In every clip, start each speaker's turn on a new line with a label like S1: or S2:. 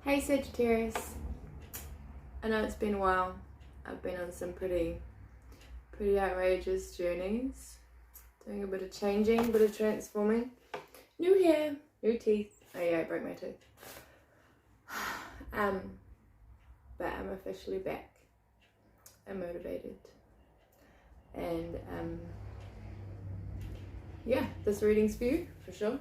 S1: Hey Sagittarius, I know it's been a while. I've been on some pretty outrageous journeys, doing a bit of changing, a bit of transforming. New hair, new teeth. Oh yeah, I broke my tooth. But I'm officially back. I'm motivated. And yeah, this reading's for you, for sure.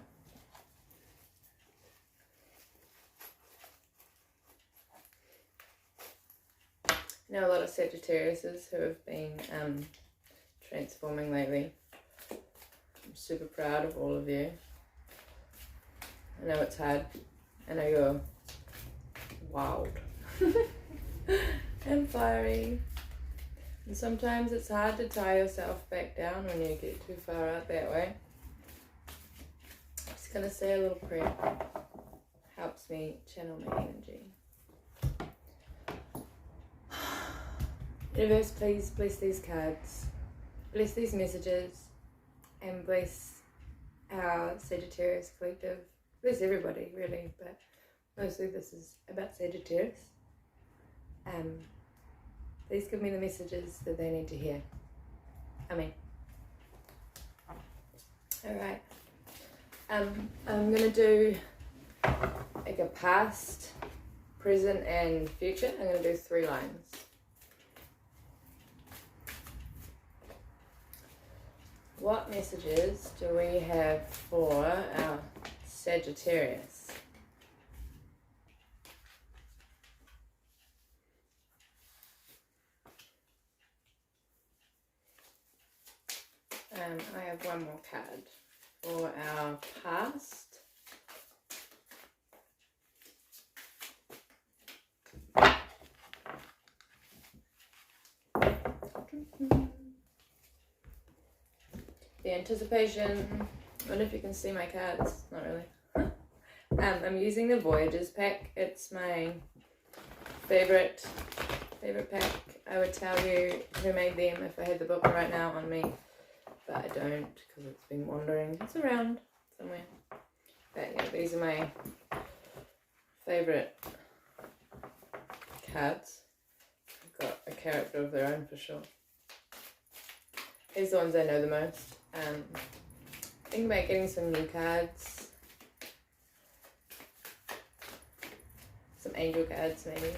S1: I know a lot of Sagittariuses who have been transforming lately. I'm super proud of all of you. I know it's hard. I know you're wild and fiery. And sometimes it's hard to tie yourself back down when you get too far out that way. I'm just going to say a little prayer. Helps me channel my energy. Universe, please bless these cards, bless these messages, and bless our Sagittarius Collective. Bless everybody, really, but mostly this is about Sagittarius. Please give me the messages that they need to hear. Amen. Alright. I'm going to do like a past, present, and future. I'm going to do 3 lines. What messages do we have for our Sagittarius? I have one more card for our past. The anticipation. I wonder if you can see my cards. Not really. I'm using the Voyagers pack. It's my favorite pack. I would tell you who made them if I had the book right now on me, but I don't because it's been wandering. It's around somewhere. But yeah, these are my favorite cards. I've got a character of their own for sure. These are the ones I know the most. Think about getting some new cards. Some angel cards maybe.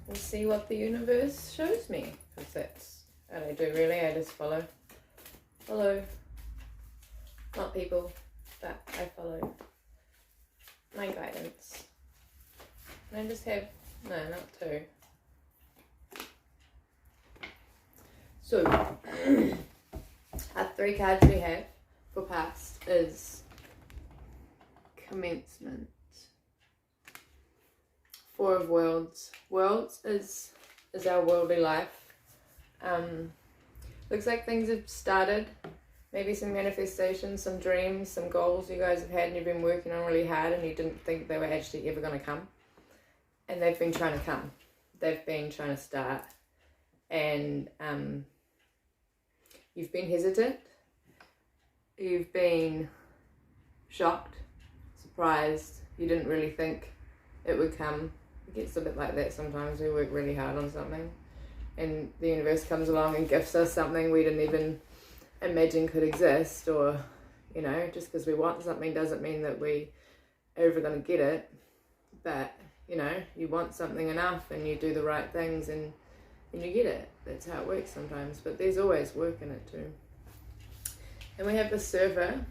S1: We'll see what the universe shows me. Because that's what I do really. I just follow. Not people, but I follow my guidance. And I just have, no, not 2. So, our 3 cards we have for past is commencement. 4 of Worlds. Worlds is our worldly life. Looks like things have started. Maybe some manifestations, some dreams, some goals you guys have had and you've been working on really hard and you didn't think they were actually ever going to come. And they've been trying to come. They've been trying to start. And you've been hesitant, you've been shocked, surprised, you didn't really think it would come. It gets a bit like that sometimes. We work really hard on something and the universe comes along and gifts us something we didn't even imagine could exist, or, you know, just because we want something doesn't mean that we are ever going to get it. But, you know, you want something enough and you do the right things and you get it. That's how it works sometimes, but there's always work in it too. And we have the Server,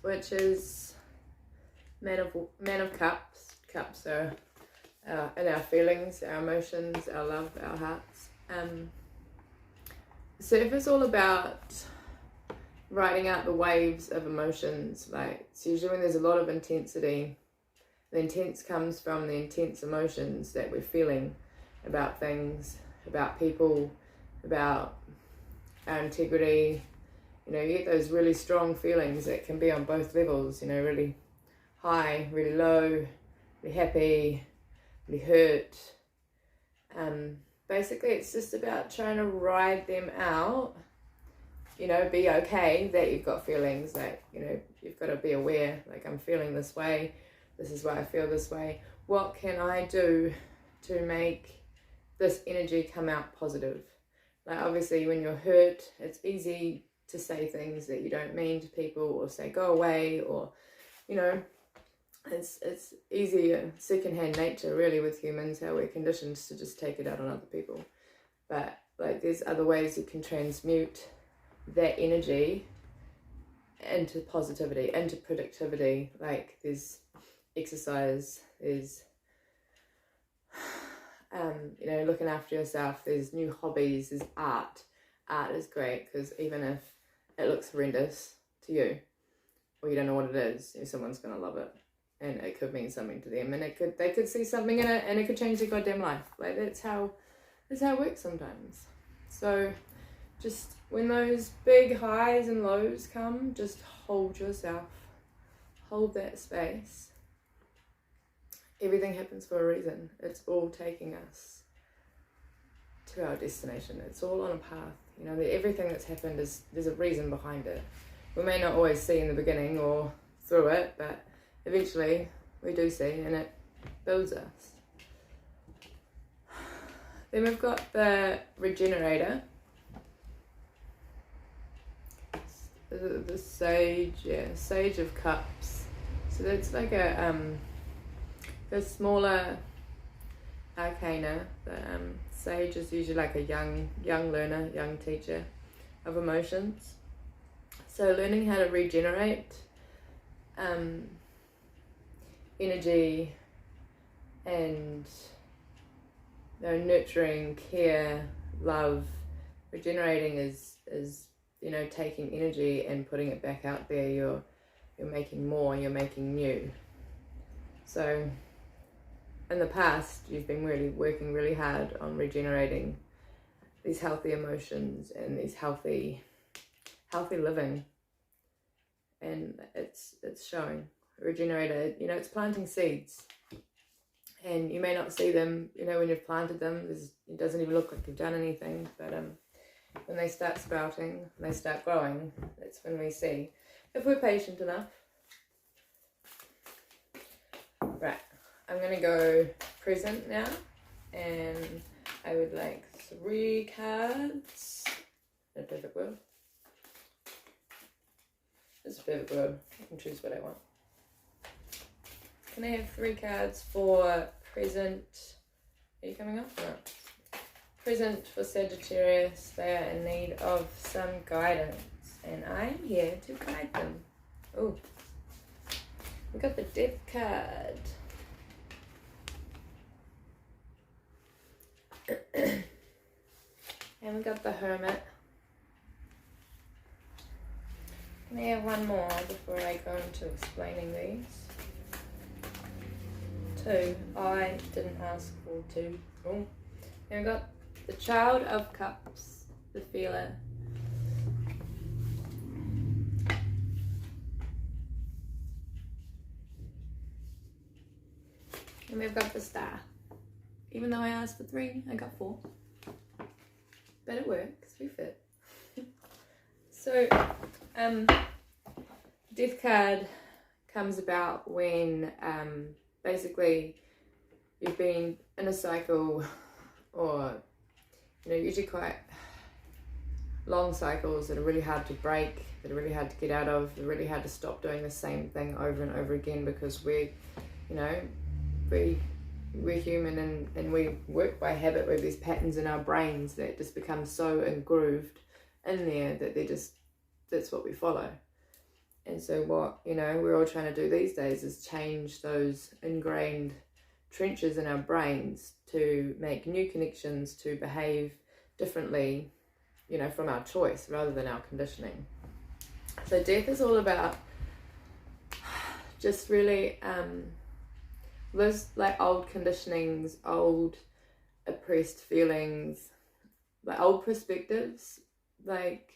S1: which is Man of Cups. Cups are in our feelings, our emotions, our love, our hearts. The Server is all about riding out the waves of emotions. Like, it's usually when there's a lot of intensity. The intense comes from the intense emotions that we're feeling about things, about people, about our integrity. You know, you get those really strong feelings that can be on both levels, you know, really high, really low, really happy, really hurt. Basically, it's just about trying to ride them out, you know, be okay that you've got feelings, that, you know, you've got to be aware, like, I'm feeling this way, this is why I feel this way. What can I do to make this energy come out positive? Like, obviously when you're hurt, it's easy to say things that you don't mean to people, or say go away, or, you know, it's easier, secondhand nature really with humans, how we're conditioned to just take it out on other people. But like, there's other ways you can transmute that energy into positivity, into productivity. Like, there's exercise, there's you know, looking after yourself, there's new hobbies, there's art. Art is great, because even if it looks horrendous to you, or you don't know what it is, someone's gonna love it, and it could mean something to them, and they could see something in it, and it could change their goddamn life. Like, that's how it works sometimes. So just when those big highs and lows come, just hold yourself, hold that space. Everything happens for a reason. It's all taking us to our destination. It's all on a path. You know, everything that's happened there's a reason behind it. We may not always see in the beginning or through it, but eventually we do see, and it builds us. Then we've got the Regenerator, the Sage, Sage of Cups. So that's like the smaller arcana. The Sage is usually like a young learner, young teacher of emotions. So learning how to regenerate energy, and nurturing, care, love. Regenerating is taking energy and putting it back out there. You're making more, you're making new. So in the past, you've been working really hard on regenerating these healthy emotions and these healthy living, and it's showing. Regenerator, it's planting seeds, and you may not see them, when you've planted them. It doesn't even look like you've done anything, but when they start sprouting, when they start growing, that's when we see, if we're patient enough. Right, I'm gonna go present now, and I would like 3 cards. A perfect word. It's a perfect word. I can choose what I want. Can I have 3 cards for present? Are you coming up? No. Present for Sagittarius. They are in need of some guidance, and I'm here to guide them. Oh, we got the Death card. And we got the Hermit. Can I have one more before I go into explaining these? 2. I didn't ask for 2. Oh. And we got the Child of Cups, the Feeler. And we've got the Star. Even though I asked for 3, I got 4. But it works, we fit. So, Death card comes about when basically you've been in a cycle, or usually quite long cycles that are really hard to break, that are really hard to get out of, that are really hard to stop doing the same thing over and over again, because we're human, and we work by habit. We have these patterns in our brains that just become so engrooved in there that that's what we follow. And so what we're all trying to do these days is change those ingrained trenches in our brains to make new connections, to behave differently, from our choice rather than our conditioning. So death is all about just really those like old conditionings, old oppressed feelings, like old perspectives, like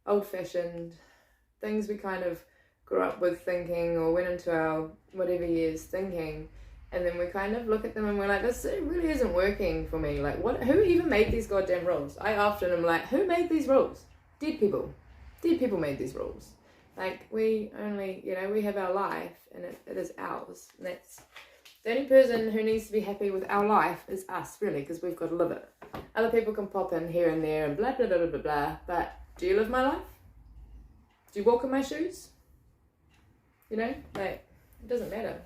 S1: old-fashioned things we kind of grew up with thinking, or went into our whatever years thinking, and then we kind of look at them and we're like, this really isn't working for me. Like, who even made these goddamn rules? I often am like, who made these rules? Dead people made these rules. Like, we only, we have our life, and it is ours. And that's the only person who needs to be happy with our life is us, really, because we've got to live it. Other people can pop in here and there and blah, blah, blah, blah, blah, but do you live my life? Do you walk in my shoes? Like, it doesn't matter.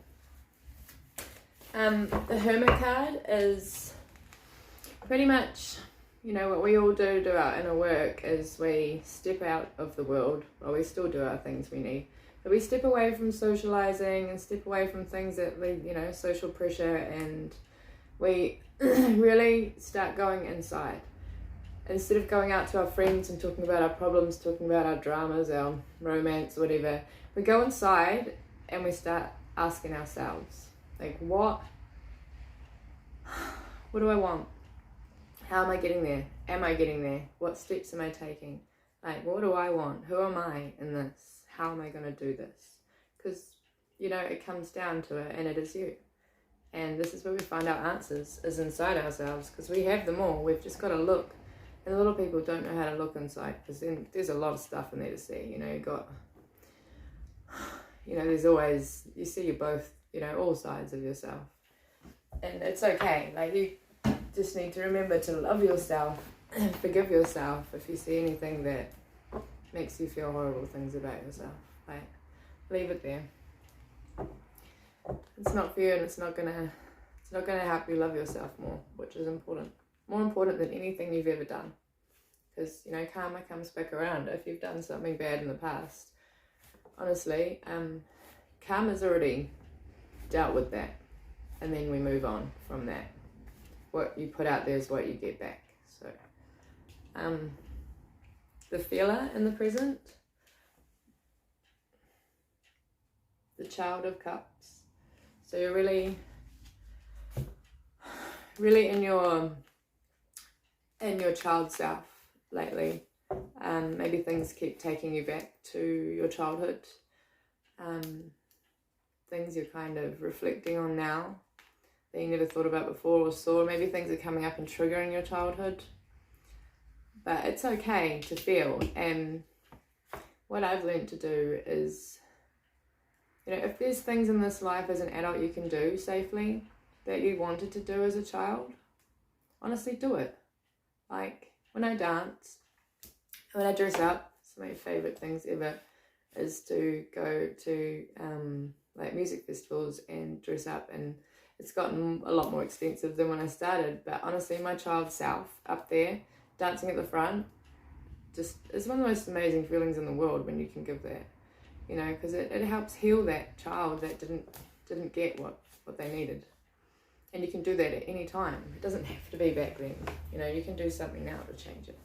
S1: The Hermit card is pretty much, what we all do our inner work is we step out of the world. Well, we still do our things we need. But we step away from socializing and step away from things that lead, social pressure, and we really start going inside. Instead of going out to our friends and talking about our problems, talking about our dramas, our romance, whatever, we go inside and we start asking ourselves, like, what do I want? How am I getting there? Am I getting there? What steps am I taking? Like, what do I want? Who am I in this? How am I going to do this? Because, it comes down to it, and it is you. And this is where we find our answers, is inside ourselves, because we have them all. We've just got to look. And a lot of people don't know how to look inside, because then there's a lot of stuff in there to see. You've got, there's always, you see you both, all sides of yourself. And it's okay. Like, you just need to remember to love yourself and forgive yourself if you see anything that makes you feel horrible things about yourself. Like, leave it there. It's not for you, and it's not gonna help you love yourself more, which is important. More important than anything you've ever done. Because, karma comes back around. If you've done something bad in the past, honestly, karma's already dealt with that. And then we move on from that. What you put out there is what you get back. So, the feeler in the present, the Child of Cups. So you're really in your child self lately. Maybe things keep taking you back to your childhood. Things you're kind of reflecting on now that you never thought about before or saw. Maybe things are coming up and triggering your childhood. But it's okay to feel. And what I've learned to do is, if there's things in this life as an adult you can do safely that you wanted to do as a child, honestly do it. Like, when I dance, when I dress up, some of my favourite things ever is to go to like music festivals and dress up, and it's gotten a lot more expensive than when I started, but honestly my child self up there dancing at the front just is one of the most amazing feelings in the world when you can give that, because it helps heal that child that didn't get what they needed. And you can do that at any time. It doesn't have to be back then. You can do something now to change it.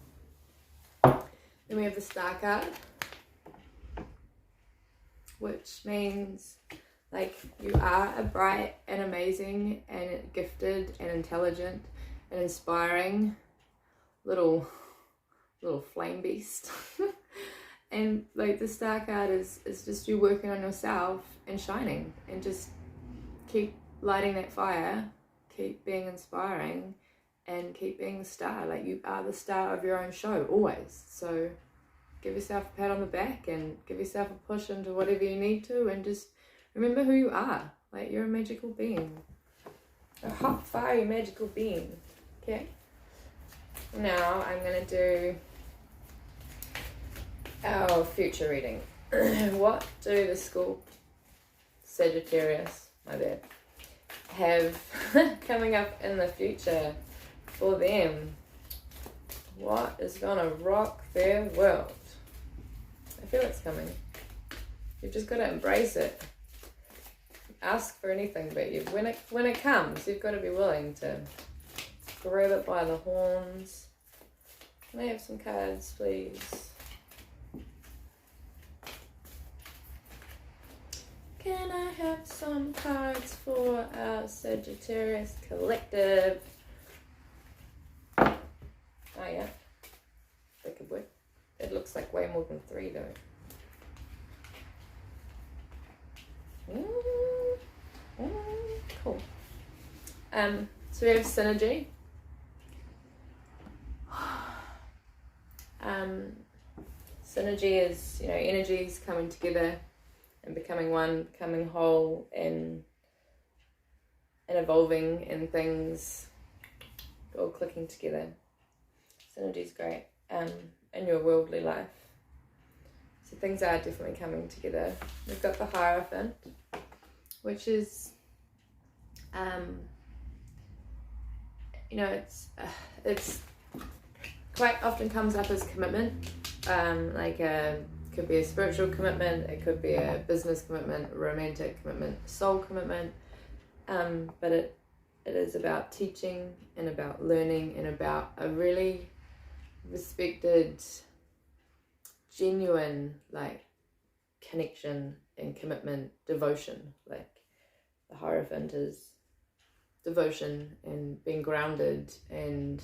S1: Then we have the Star card, which means, like, you are a bright and amazing and gifted and intelligent and inspiring little flame beast. And, like, the Star card is just you working on yourself and shining, and just keep lighting that fire, keep being inspiring, and keep being the star. Like, you are the star of your own show, always. So give yourself a pat on the back and give yourself a push into whatever you need to, and just remember who you are. Like, you're a magical being. A hot, fiery, magical being. Okay? Now I'm going to do our future reading. What do the school Sagittarius, my bad, have coming up in the future for them? What is gonna rock their world? I feel it's coming. You've just got to embrace it. Ask for anything, but when it comes, you've got to be willing to grab it by the horns. Can I have some cards, please? Can I have some cards for our Sagittarius Collective? Oh yeah, that could work. It looks like way more than 3 though. Cool. So we have synergy. Synergy is it's, you know, energies coming together and becoming one, becoming whole, and evolving, and things all clicking together. Synergy's great in your worldly life. So things are definitely coming together. We've got the Hierophant, which is, you know, it's quite often comes up as commitment, like could be a spiritual commitment, it could be a business commitment, a romantic commitment, soul commitment, but it is about teaching and about learning and about a really respected, genuine, like, connection and commitment, devotion. Like, the Hierophant is devotion and being grounded, and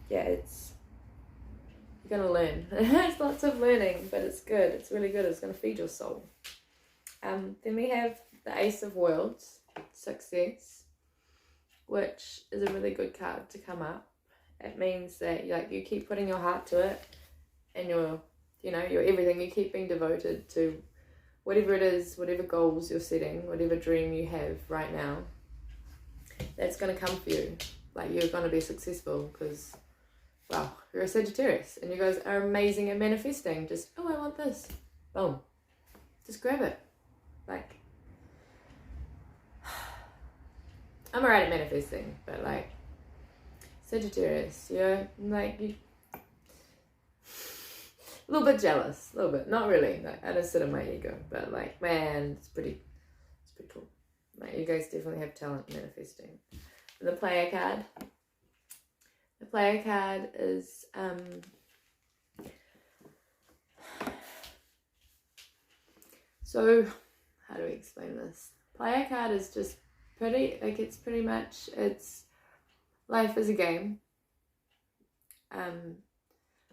S1: yeah, it's, you're gonna learn. There's lots of learning, but it's good. It's really good. It's gonna feed your soul. Then we have the Ace of Worlds, success, which is a really good card to come up. It means that, like, you keep putting your heart to it, and you're everything. You keep being devoted to whatever it is, whatever goals you're setting, whatever dream you have right now. That's going to come for you. Like, you're going to be successful because, wow, you're a Sagittarius, and you guys are amazing at manifesting. Just, oh, I want this. Boom. Just grab it. Like, I'm alright at manifesting, but, like, Sagittarius, you're, like, a little bit jealous, a little bit. Not really. Like, I just sit in my ego, but, like, man, it's pretty cool. Like, you guys definitely have talent manifesting. And the player card. The player card is so, how do we explain this? Player card is just pretty, like, it's pretty much, it's life is a game.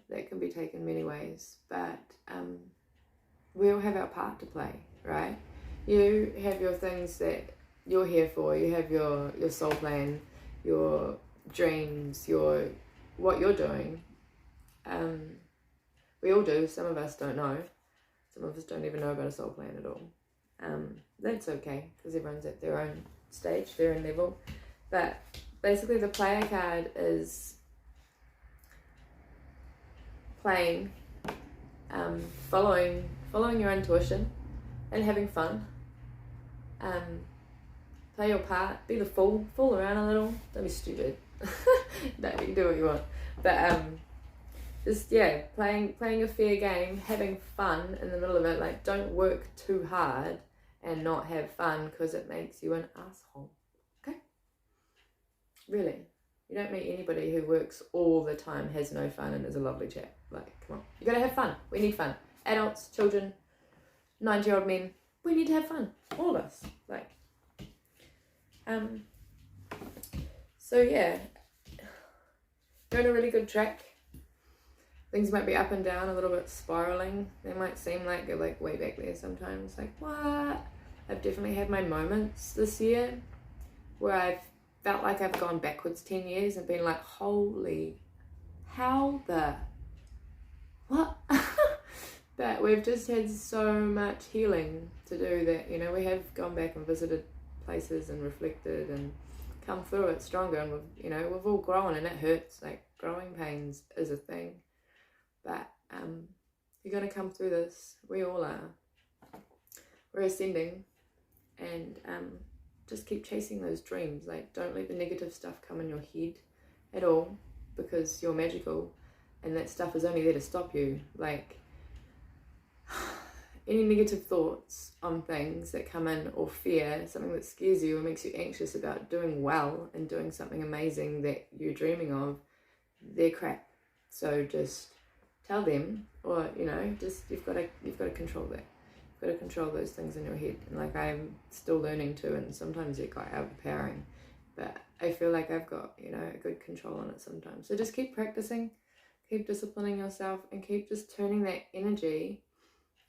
S1: That can be taken many ways, but we all have our part to play, right? You have your things that you're here for. You have your soul plan, your dreams, what you're doing. We all do. Some of us don't know. Some of us don't even know about a soul plan at all. That's okay, because everyone's at their own stage, their own level. But basically, the player card is playing, following your intuition and having fun. Play your part, be the fool around a little, don't be stupid. No, you can do what you want. But just, yeah, playing a fair game, having fun in the middle of it. Like, don't work too hard and not have fun, because it makes you an asshole. Okay? Really. You don't meet anybody who works all the time, has no fun, and is a lovely chap. Like, come on. You gotta have fun. We need fun. Adults, children, 90-year-old men, we need to have fun. All of us. Like, so yeah, you're on a really good track. Things might be up and down, a little bit spiraling. They might seem like you're, like, way back there sometimes. Like, what? I've definitely had my moments this year where I've felt like I've gone backwards 10 years and been like, holy, how the, what? But we've just had so much healing to do that, you know, we have gone back and visited places and reflected and come through it stronger, and we've all grown, and it hurts. Like, growing pains is a thing, but you're gonna come through this. We all are. We're ascending, and just keep chasing those dreams. Like, don't let the negative stuff come in your head at all, because you're magical, and that stuff is only there to stop you. Like, any negative thoughts on things that come in, or fear, something that scares you or makes you anxious about doing well and doing something amazing that you're dreaming of, they're crap. So just tell them, or, just you've got to control that. You've got to control those things in your head. And, like, I'm still learning to, and sometimes they're quite overpowering, but I feel like I've got, a good control on it sometimes. So just keep practicing, keep disciplining yourself, and keep just turning that energy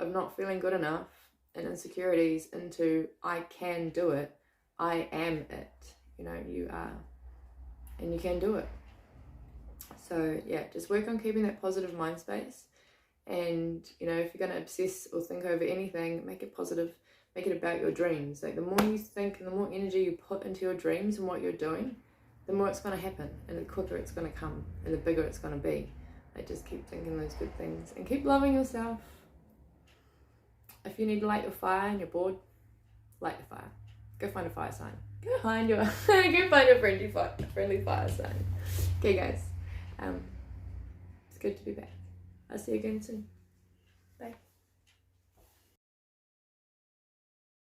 S1: of not feeling good enough and insecurities into, I can do it, I am it. You are, and you can do it. So yeah, just work on keeping that positive mind space. And you know, if you're going to obsess or think over anything, make it positive. Make it about your dreams. Like the more you think and the more energy you put into your dreams and what you're doing, the more it's going to happen, and the quicker it's going to come, and the bigger it's going to be. Like just keep thinking those good things and keep loving yourself. If you need to light your fire and you're bored, light the fire. Go find a fire sign. Go find your friendly fire sign. Okay guys, it's good to be back. I'll see you again soon.